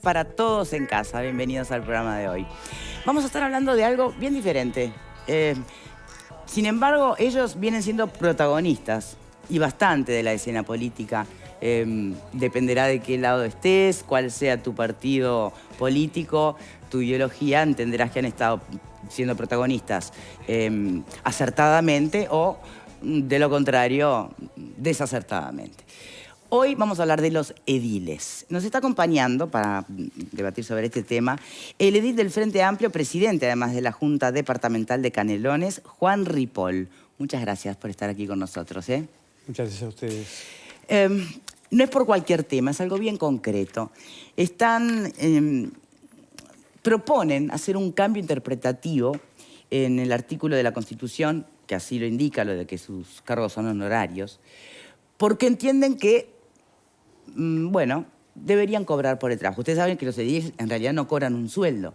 Para todos en casa, bienvenidos al programa de hoy. Vamos a estar hablando de algo bien diferente. Sin embargo, ellos vienen siendo protagonistas y bastante de la escena política. Dependerá de qué lado estés, cuál sea tu partido político, tu ideología, entenderás que han estado siendo protagonistas acertadamente o, de lo contrario, desacertadamente. Hoy vamos a hablar de los ediles. Nos está acompañando, para debatir sobre este tema, el edil del Frente Amplio, presidente además de la Junta Departamental de Canelones, Juan Ripoll. Muchas gracias por estar aquí con nosotros. Muchas gracias a ustedes. No es por cualquier tema, es algo bien concreto. Proponen hacer un cambio interpretativo en el artículo de la Constitución, que así lo indica, lo de que sus cargos son honorarios, porque entienden que deberían cobrar por el trabajo. Ustedes saben que los ediles en realidad no cobran un sueldo.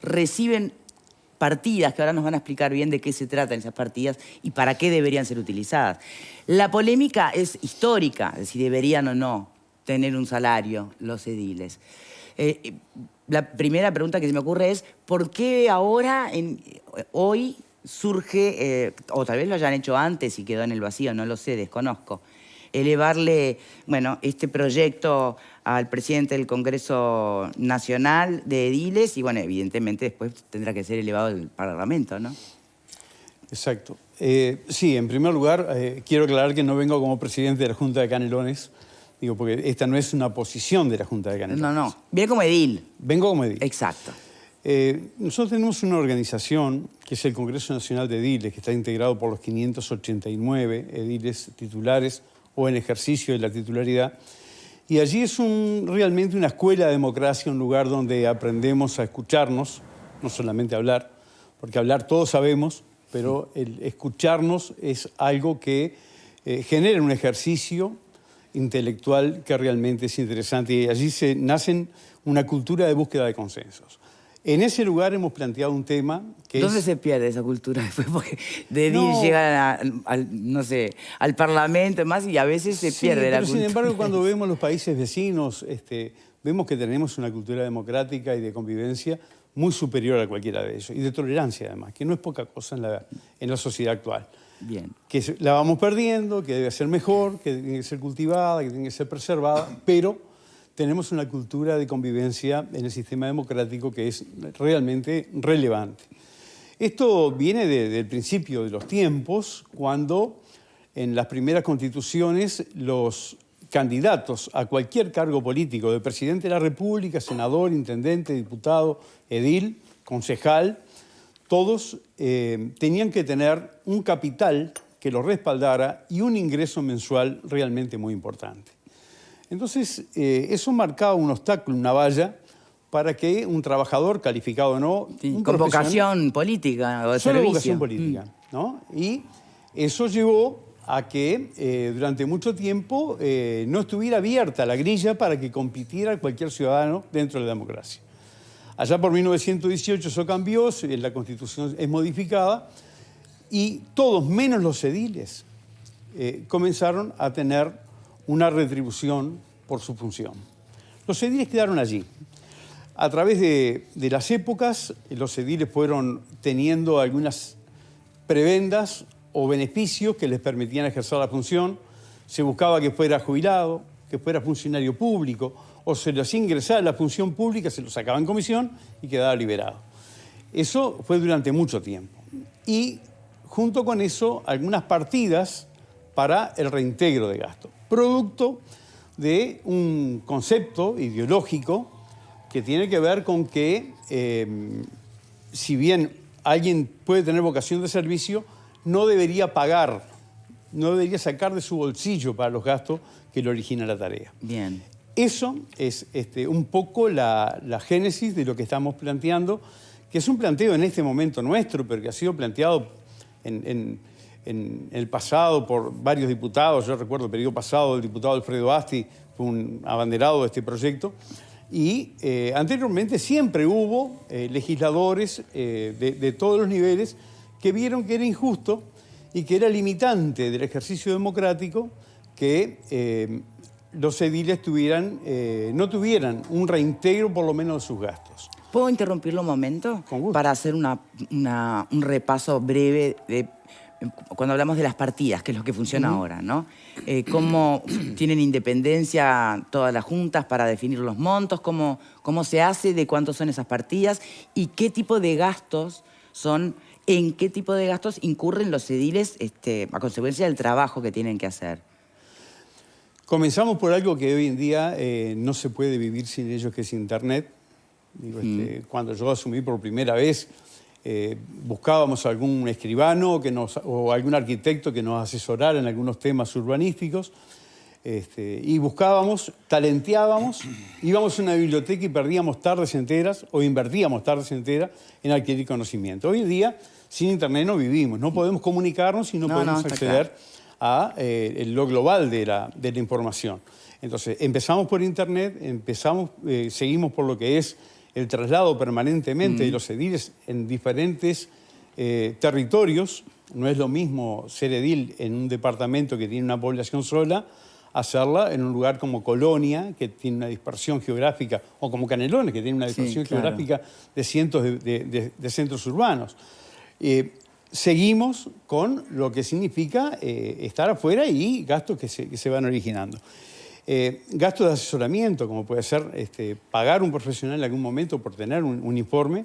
Reciben partidas, que ahora nos van a explicar bien de qué se tratan esas partidas y para qué deberían ser utilizadas. La polémica es histórica, de si deberían o no tener un salario los ediles. La primera pregunta que se me ocurre es, ¿por qué ahora, hoy, surge, o tal vez lo hayan hecho antes y quedó en el vacío, no lo sé, desconozco, elevarle, este proyecto al presidente del Congreso Nacional de Ediles y, evidentemente después tendrá que ser elevado al Parlamento, ¿no? Exacto. Sí, en primer lugar, quiero aclarar que no vengo como presidente de la Junta de Canelones, digo, porque esta no es una posición de la Junta de Canelones. No, viene como edil. Vengo como edil. Exacto. Nosotros tenemos una organización que es el Congreso Nacional de Ediles, que está integrado por los 589 ediles titulares o en ejercicio de la titularidad. Y allí es realmente una escuela de democracia, un lugar donde aprendemos a escucharnos, no solamente a hablar, porque hablar todos sabemos, pero el escucharnos es algo que genera un ejercicio intelectual que realmente es interesante. Y allí nace una cultura de búsqueda de consensos. En ese lugar hemos planteado un tema que ¿Dónde se pierde esa cultura después? Porque de edil llegan al Parlamento más y a veces se pierde la cultura. Sin embargo, cuando vemos los países vecinos, vemos que tenemos una cultura democrática y de convivencia muy superior a cualquiera de ellos. Y de tolerancia, además, que no es poca cosa en la sociedad actual. Bien. Que la vamos perdiendo, que debe ser mejor, que tiene que ser cultivada, que tiene que ser preservada, pero tenemos una cultura de convivencia en el sistema democrático que es realmente relevante. Esto viene del principio de los tiempos, cuando en las primeras constituciones los candidatos a cualquier cargo político, de presidente de la República, senador, intendente, diputado, edil, concejal, todos tenían que tener un capital que los respaldara y un ingreso mensual realmente muy importante. Entonces, eso marcaba un obstáculo, una valla, para que un trabajador, calificado o no... con vocación política o de solo servicio. Vocación política, ¿no? Y eso llevó a que durante mucho tiempo no estuviera abierta la grilla para que compitiera cualquier ciudadano dentro de la democracia. Allá por 1918 eso cambió, la Constitución es modificada y todos, menos los ediles, comenzaron a tener una retribución por su función. Los ediles quedaron allí. A través de las épocas, los ediles fueron teniendo algunas prebendas o beneficios que les permitían ejercer la función. Se buscaba que fuera jubilado, que fuera funcionario público, o se los ingresaba a la función pública, se los sacaba en comisión y quedaba liberado. Eso fue durante mucho tiempo. Y junto con eso, algunas partidas para el reintegro de gasto, producto de un concepto ideológico que tiene que ver con que, si bien alguien puede tener vocación de servicio, no debería pagar, no debería sacar de su bolsillo para los gastos que le origina la tarea. Bien. Eso es un poco la génesis de lo que estamos planteando, que es un planteo en este momento nuestro, pero que ha sido planteado en el pasado por varios diputados. Yo recuerdo el periodo pasado, el diputado Alfredo Asti fue un abanderado de este proyecto. Y anteriormente siempre hubo legisladores de todos los niveles que vieron que era injusto y que era limitante del ejercicio democrático que los ediles no tuvieran un reintegro por lo menos de sus gastos. ¿Puedo interrumpirlo un momento? Con gusto. Para hacer un repaso breve de cuando hablamos de las partidas, que es lo que funciona ahora, ¿no? ¿Cómo tienen independencia todas las juntas para definir los montos? ¿Cómo se hace? ¿De cuántos son esas partidas? ¿Y qué tipo de gastos son? ¿En qué tipo de gastos incurren los ediles a consecuencia del trabajo que tienen que hacer? Comenzamos por algo que hoy en día no se puede vivir sin ello, que es Internet. Digo, cuando yo asumí por primera vez, buscábamos algún escribano o algún arquitecto que nos asesorara en algunos temas urbanísticos, y buscábamos, talenteábamos, íbamos a una biblioteca y perdíamos tardes enteras o invertíamos tardes enteras en adquirir conocimiento. Hoy en día, sin Internet no vivimos, no podemos comunicarnos y no podemos acceder a lo global de la información. Entonces, empezamos por Internet, seguimos por lo que es el traslado permanentemente de los ediles en diferentes territorios. No es lo mismo ser edil en un departamento que tiene una población sola, hacerla en un lugar como Colonia, que tiene una dispersión geográfica, o como Canelones, que tiene una dispersión geográfica de cientos de centros urbanos. Seguimos con lo que significa estar afuera y gastos que se van originando. Gastos de asesoramiento, como puede ser pagar un profesional en algún momento por tener un informe,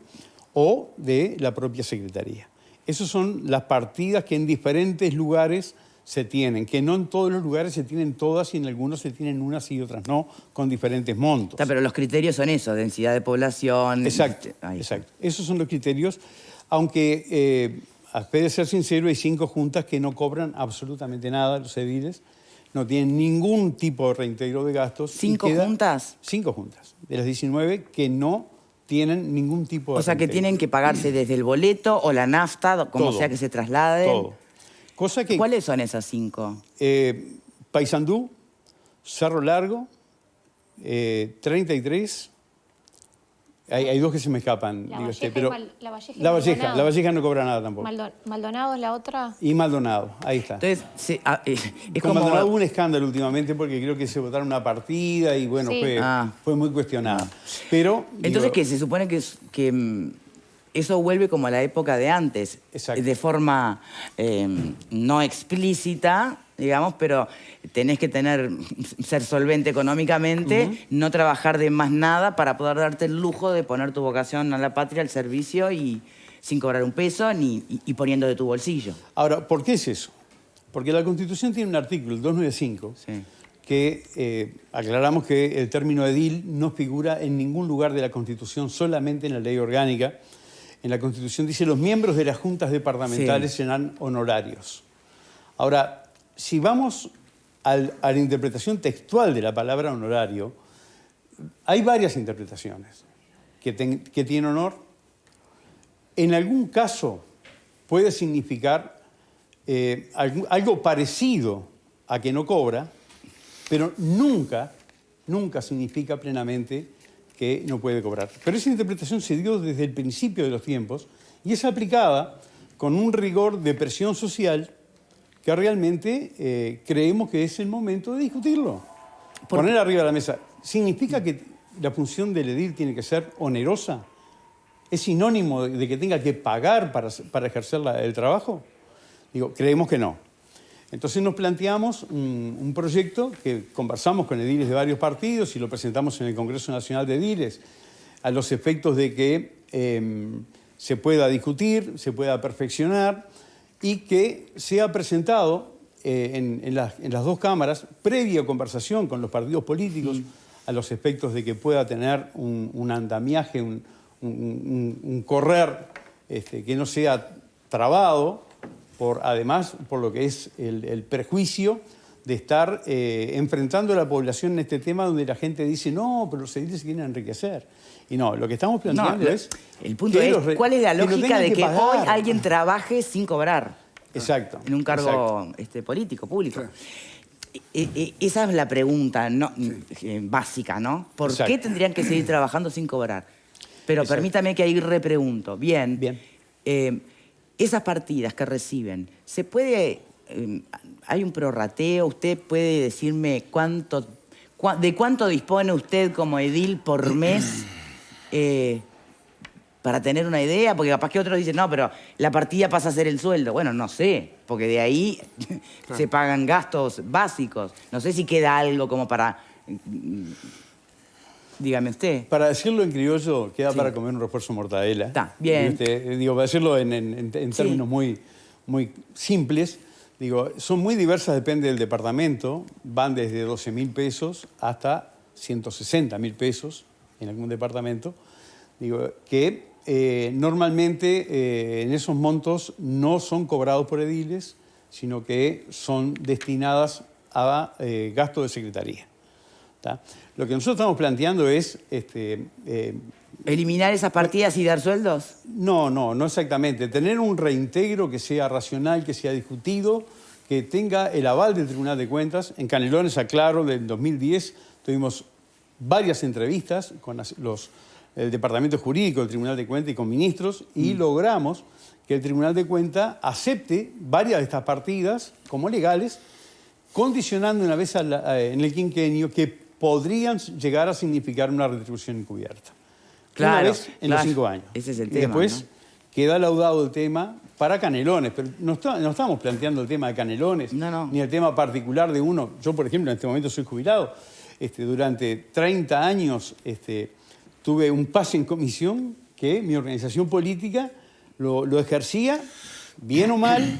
o de la propia Secretaría. Esas son las partidas que en diferentes lugares se tienen, que no en todos los lugares se tienen todas y en algunos se tienen unas y otras no, con diferentes montos. Pero los criterios son esos, densidad de población... Exacto, exacto. Esos son los criterios, aunque, a fe de ser sincero, hay 5 juntas que no cobran absolutamente nada, los ediles, no tienen ningún tipo de reintegro de gastos. ¿5 juntas? 5 juntas, de las 19 que no tienen ningún tipo de O sea, que reintegro. tienen que pagarse desde el boleto o la nafta, como sea que se trasladen. Todo. Cosa que, ¿Cuáles son esas 5? Paysandú, Cerro Largo, 33... Hay 2 que se me escapan. La Valleja, pero La Valleja y La Maldonado. Valleja no cobra nada tampoco. Maldonado es la otra. Y Maldonado, ahí está. Entonces, es Con como... Maldonado hubo un escándalo últimamente porque creo que se votaron una partida y bueno, Sí. fue muy cuestionado. Pero, Entonces, ¿qué? Se supone que eso vuelve como a la época de antes. Exacto. De forma no explícita, digamos, pero tenés que ser solvente económicamente, no trabajar de más nada para poder darte el lujo de poner tu vocación a la patria al servicio y sin cobrar un peso y poniendo de tu bolsillo. Ahora, ¿por qué es eso? Porque la Constitución tiene un artículo, el 295, Sí. que aclaramos que el término edil no figura en ningún lugar de la Constitución, solamente en la ley orgánica. En la Constitución dice los miembros de las juntas departamentales serán honorarios. Ahora, si vamos a la interpretación textual de la palabra honorario, hay varias interpretaciones. Que tiene honor. En algún caso puede significar algo parecido a que no cobra, pero nunca significa plenamente que no puede cobrar. Pero esa interpretación se dio desde el principio de los tiempos y es aplicada con un rigor de presión social que realmente creemos que es el momento de discutirlo. Poner arriba de la mesa. ¿Significa que la función del edil tiene que ser onerosa? ¿Es sinónimo de que tenga que pagar para ejercer el trabajo? Digo, creemos que no. Entonces nos planteamos un proyecto que conversamos con ediles de varios partidos y lo presentamos en el Congreso Nacional de Ediles a los efectos de que se pueda discutir, se pueda perfeccionar y que sea presentado en las 2 cámaras, previa conversación con los partidos políticos, a los efectos de que pueda tener un andamiaje, un correr que no sea trabado, además por lo que es el prejuicio de estar enfrentando a la población en este tema donde la gente dice, no, pero los ediles se quieren enriquecer. Y no, lo que estamos planteando es... El punto es, ¿cuál es la lógica de que hoy alguien trabaje sin cobrar? Exacto. En un cargo político, público. Esa es la pregunta básica, ¿no? ¿Por qué tendrían que seguir trabajando sin cobrar? Pero permítame que ahí repregunto. Bien. Esas partidas que reciben, ¿se puede...? ¿Hay un prorrateo? ¿Usted puede decirme ¿De cuánto dispone usted como edil por mes para tener una idea? Porque capaz que otros dicen, no, pero la partida pasa a ser el sueldo. Bueno, no sé, porque de ahí se pagan gastos básicos. No sé si queda algo como para... Dígame usted. Para decirlo en criollo, queda para comer un refuerzo mortadela. Está, bien. Digo, para decirlo en términos muy simples, digo, son muy diversas, depende del departamento. Van desde 12.000 pesos hasta 160.000 pesos en algún departamento. Digo, que normalmente en esos montos no son cobrados por ediles, sino que son destinadas a gasto de secretaría. ¿Tá? Lo que nosotros estamos planteando es... ¿eliminar esas partidas y dar sueldos? No exactamente. Tener un reintegro que sea racional, que sea discutido, que tenga el aval del Tribunal de Cuentas. En Canelones, aclaro, del 2010 tuvimos varias entrevistas con el Departamento Jurídico del Tribunal de Cuentas y con ministros y logramos que el Tribunal de Cuentas acepte varias de estas partidas como legales, condicionando una vez en el quinquenio que podrían llegar a significar una retribución encubierta. Claro, una vez en los 5 años. Ese es el y tema, después ¿no? queda laudado el tema para Canelones, pero no estamos planteando el tema de Canelones, ni el tema particular de uno. Yo, por ejemplo, en este momento soy jubilado. Durante 30 años tuve un pase en comisión que mi organización política lo ejercía, bien o mal,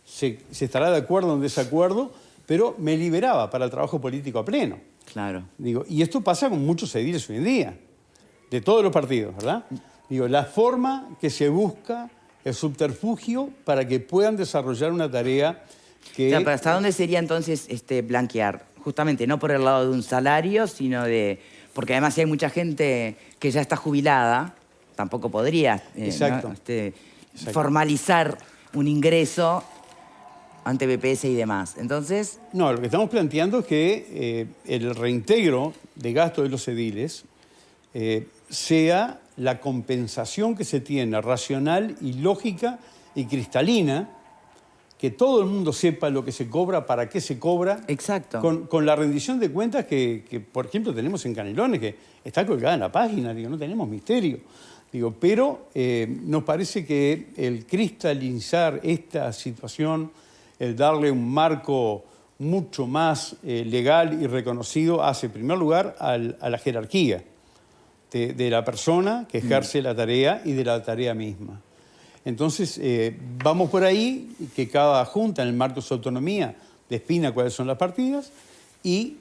se estará de acuerdo o en desacuerdo, pero me liberaba para el trabajo político a pleno. Claro. Digo, y esto pasa con muchos ediles hoy en día, de todos los partidos, ¿verdad? Digo, la forma que se busca el subterfugio para que puedan desarrollar una tarea que... O sea, ¿pero hasta dónde sería entonces blanquear? Justamente no por el lado de un salario, sino de... Porque además si hay mucha gente que ya está jubilada, tampoco podría Exacto. formalizar un ingreso ante BPS y demás. Entonces... No, lo que estamos planteando es que el reintegro de gastos de los ediles sea la compensación que se tiene racional y lógica y cristalina, que todo el mundo sepa lo que se cobra, para qué se cobra. Exacto. Con la rendición de cuentas que, por ejemplo, tenemos en Canelones, que está colgada en la página, digo, no tenemos misterio. Digo, pero nos parece que el cristalizar esta situación, el darle un marco mucho más legal y reconocido, hace, en primer lugar, a la jerarquía de la persona que ejerce la tarea y de la tarea misma. Entonces, vamos por ahí, que cada junta, en el marco de su autonomía, defina cuáles son las partidas y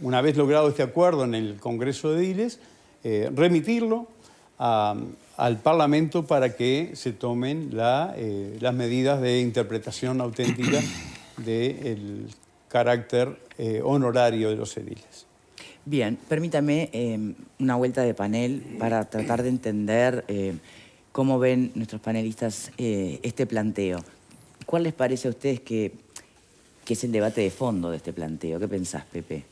una vez logrado este acuerdo en el Congreso de Ediles, remitirlo al Parlamento para que se tomen las medidas de interpretación auténtica del carácter honorario de los ediles. Bien, permítame una vuelta de panel para tratar de entender cómo ven nuestros panelistas este planteo. ¿Cuál les parece a ustedes que es el debate de fondo de este planteo? ¿Qué pensás, Pepe?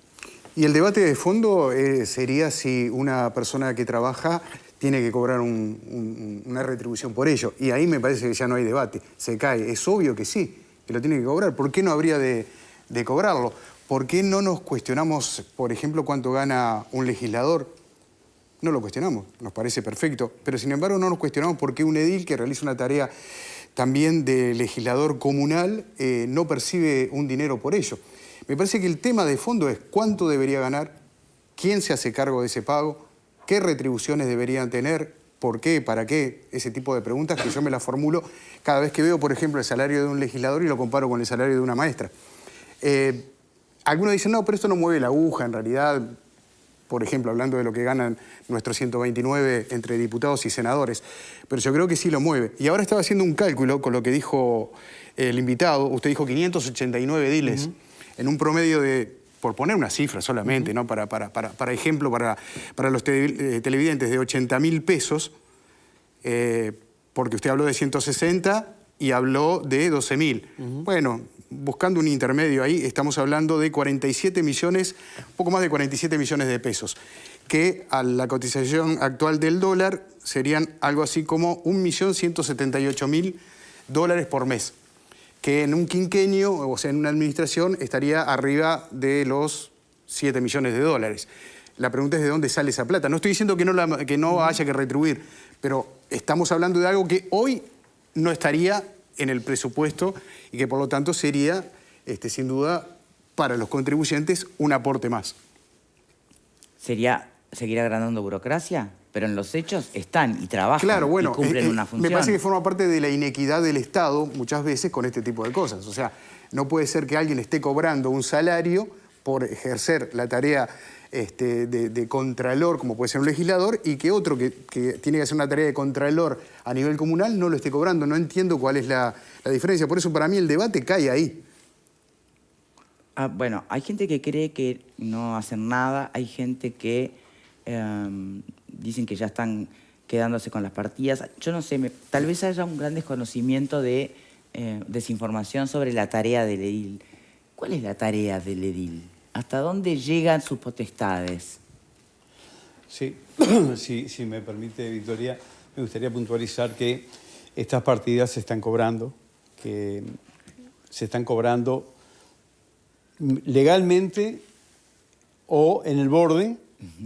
Y el debate de fondo sería si una persona que trabaja tiene que cobrar una retribución por ello. Y ahí me parece que ya no hay debate, se cae. Es obvio que sí, que lo tiene que cobrar. ¿Por qué no habría de cobrarlo? ¿Por qué no nos cuestionamos, por ejemplo, cuánto gana un legislador? No lo cuestionamos, nos parece perfecto. Pero sin embargo no nos cuestionamos por qué un edil que realiza una tarea también de legislador comunal no percibe un dinero por ello. Me parece que el tema de fondo es cuánto debería ganar, quién se hace cargo de ese pago, qué retribuciones deberían tener, por qué, para qué, ese tipo de preguntas que yo me las formulo cada vez que veo, por ejemplo, el salario de un legislador y lo comparo con el salario de una maestra. Algunos dicen, no, pero esto no mueve la aguja, en realidad, por ejemplo, hablando de lo que ganan nuestros 129 entre diputados y senadores, pero yo creo que sí lo mueve. Y ahora estaba haciendo un cálculo con lo que dijo el invitado, usted dijo 589 ediles, en un promedio de, por poner una cifra solamente, ¿no? Para ejemplo, para los televidentes, de 80.000 pesos, porque usted habló de 160 y habló de 12.000. Bueno, buscando un intermedio ahí, estamos hablando de 47 millones, poco más de 47 millones de pesos, que a la cotización actual del dólar serían algo así como $1.178.000 por mes, que en un quinquenio, o sea, en una administración, estaría arriba de los 7 millones de dólares. La pregunta es de dónde sale esa plata. No estoy diciendo que no haya que retribuir, pero estamos hablando de algo que hoy no estaría en el presupuesto y que por lo tanto sería, sin duda, para los contribuyentes un aporte más. ¿Sería seguir agrandando burocracia? Pero en los hechos están y trabajan, claro, bueno, y cumplen una función. Me parece que forma parte de la inequidad del Estado muchas veces con este tipo de cosas. O sea, no puede ser que alguien esté cobrando un salario por ejercer la tarea de contralor, como puede ser un legislador, y que otro que tiene que hacer una tarea de contralor a nivel comunal no lo esté cobrando. No entiendo cuál es la diferencia. Por eso para mí el debate cae ahí. Bueno, hay gente que cree que no hacen nada, hay gente que dicen que ya están quedándose con las partidas. Yo no sé, tal vez haya un gran desconocimiento de desinformación sobre la tarea del edil. ¿Cuál es la tarea del edil? ¿Hasta dónde llegan sus potestades? Sí, si me permite, Victoria, me gustaría puntualizar que estas partidas se están cobrando, legalmente o en el borde,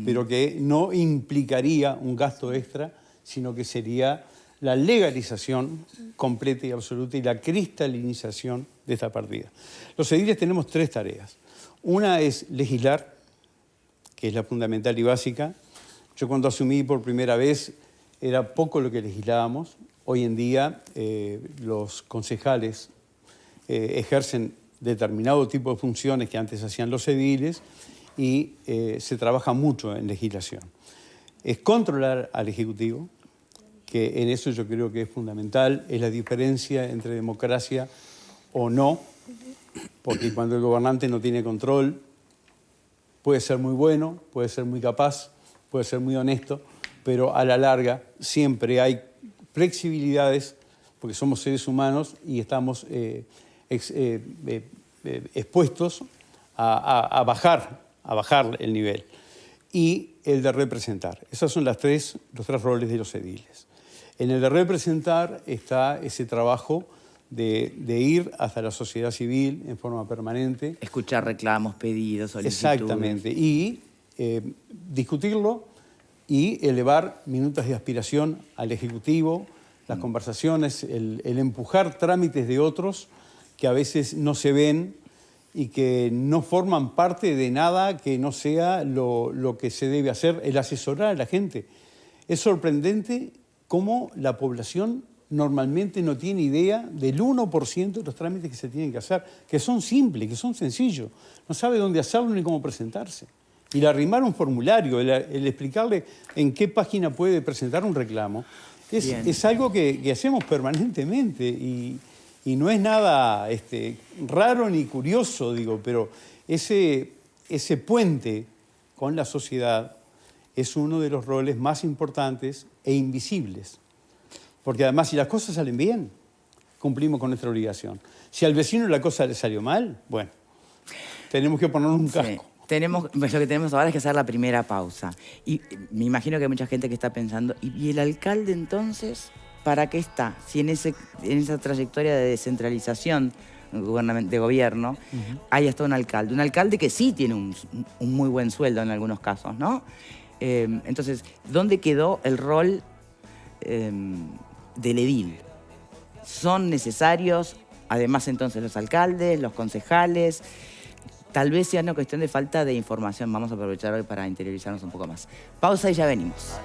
pero que no implicaría un gasto extra, sino que sería la legalización completa y absoluta y la cristalinización de esta partida. Los ediles tenemos 3 tareas. Una es legislar, que es la fundamental y básica. Yo cuando asumí por primera vez era poco lo que legislábamos. Hoy en día los concejales ejercen determinado tipo de funciones que antes hacían los ediles y se trabaja mucho en legislación. Es controlar al Ejecutivo, que en eso yo creo que es fundamental, es la diferencia entre democracia o no, porque cuando el gobernante no tiene control, puede ser muy bueno, puede ser muy capaz, puede ser muy honesto, pero a la larga siempre hay flexibilidades, porque somos seres humanos y estamos expuestos a bajar el nivel. Y el de representar. Esos son los tres roles de los ediles. En el de representar está ese trabajo de ir hasta la sociedad civil en forma permanente. Escuchar reclamos, pedidos, solicitudes. Exactamente. Y discutirlo y elevar minutas de aspiración al Ejecutivo, las conversaciones, el empujar trámites de otros que a veces no se ven y que no forman parte de nada que no sea lo que se debe hacer, el asesorar a la gente. Es sorprendente cómo la población normalmente no tiene idea del 1% de los trámites que se tienen que hacer, que son simples, que son sencillos. No sabe dónde hacerlo ni cómo presentarse. Y el arrimar un formulario, el explicarle en qué página puede presentar un reclamo, es algo que hacemos permanentemente y no es nada raro ni curioso, digo, pero ese puente con la sociedad es uno de los roles más importantes e invisibles. Porque además, si las cosas salen bien, cumplimos con nuestra obligación. Si al vecino la cosa le salió mal, bueno, tenemos que ponernos un casco. Lo que tenemos ahora es que hacer la primera pausa. Y me imagino que hay mucha gente que está pensando, ¿y el alcalde entonces para qué está? Si en esa trayectoria de descentralización de gobierno hay hasta un alcalde que sí tiene un muy buen sueldo en algunos casos, ¿no? Entonces, ¿dónde quedó el rol del edil? ¿Son necesarios, además entonces, los alcaldes, los concejales? Tal vez sea una cuestión de falta de información. Vamos a aprovechar hoy para interiorizarnos un poco más. Pausa y ya venimos.